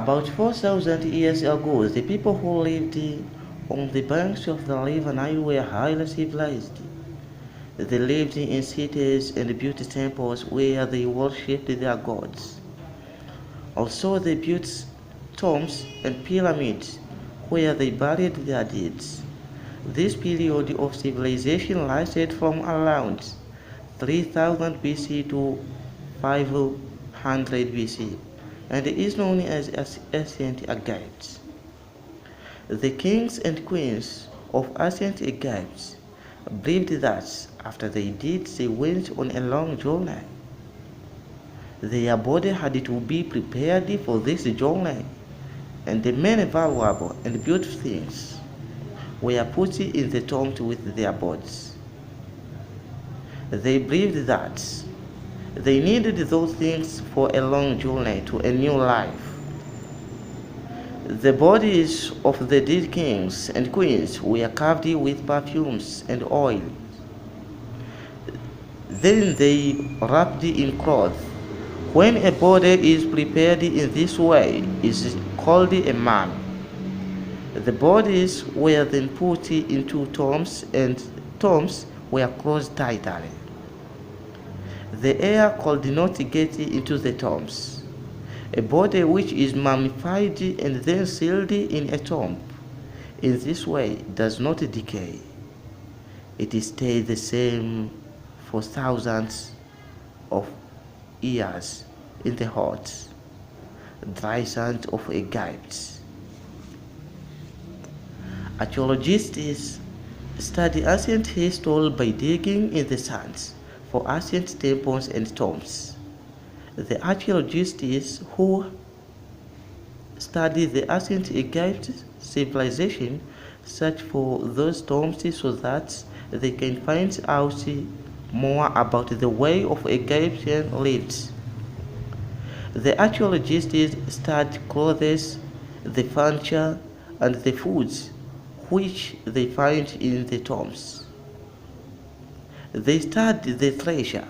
About 4,000 years ago, the people who lived on the banks of the river Nile were highly civilized. They lived in cities and built temples where they worshipped their gods. Also, they built tombs and pyramids where they buried their dead. This period of civilization lasted from around 3000 BC to 500 BC and is known as ancient Egypt. The kings and queens of ancient Egypt believed that after they died, they went on a long journey. Their body had to be prepared for this journey, and the many valuable and beautiful things were put in the tomb with their bodies. They believed that they needed those things for a long journey to a new life. The bodies of the dead kings and queens were covered with perfumes and oil. Then they wrapped in cloth. When a body is prepared in this way, it is called a mummy. The bodies were then put into tombs, and tombs were closed tightly. The air could not get into the tombs. A body which is mummified and then sealed in a tomb in this way does not decay. It stays the same for thousands of years in the hot, dry sands of Egypt. Archaeologists study ancient history by digging in the sands for ancient temples and tombs. The archaeologists who study the ancient Egypt civilization search for those tombs so that they can find out more about the way of Egyptians lived. The archaeologists study clothes, the furniture, and the foods which they find in the tombs. They study the treasure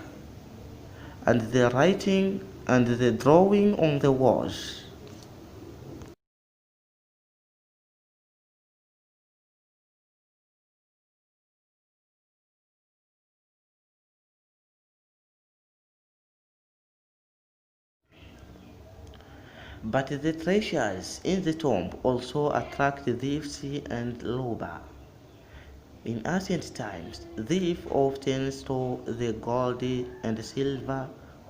and the writing and the drawing on the walls. But the treasures in the tomb also attract thieves and robbers. In ancient times, thieves often stole the gold and silver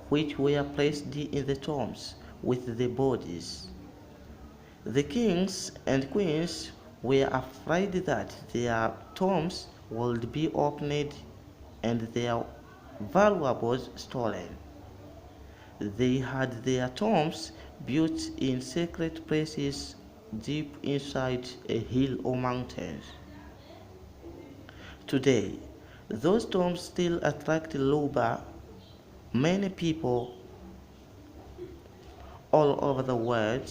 which were placed in the tombs with the bodies. The kings and queens were afraid that their tombs would be opened and their valuables stolen. They had their tombs built in secret places deep inside a hill or mountains. Today, those tombs still attract labor. Many people all over the world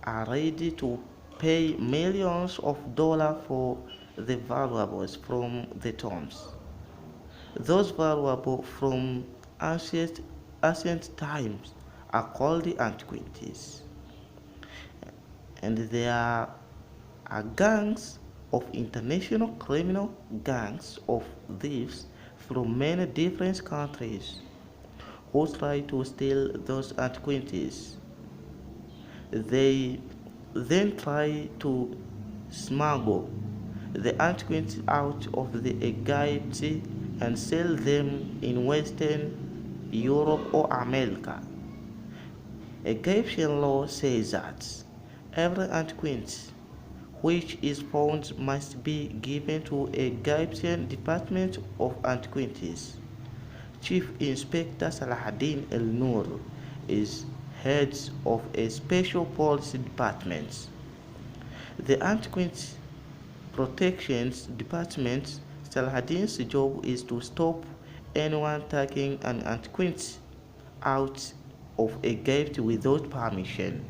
are ready to pay millions of dollars for the valuables from the tombs. Those valuables from ancient times are called antiquities, and there are gangs of international criminal gangs of thieves from many different countries who try to steal those antiquities. They then try to smuggle the antiquities out of the Egypt and sell them in Western Europe or America. Egyptian law says that every antiquity which is found must be given to Egyptian Department of Antiquities. Chief Inspector Salahuddin El Noor is head of a special police department. The Antiquity Protections Department, Salahuddin's job is to stop anyone taking an antiquity out of Egypt without permission.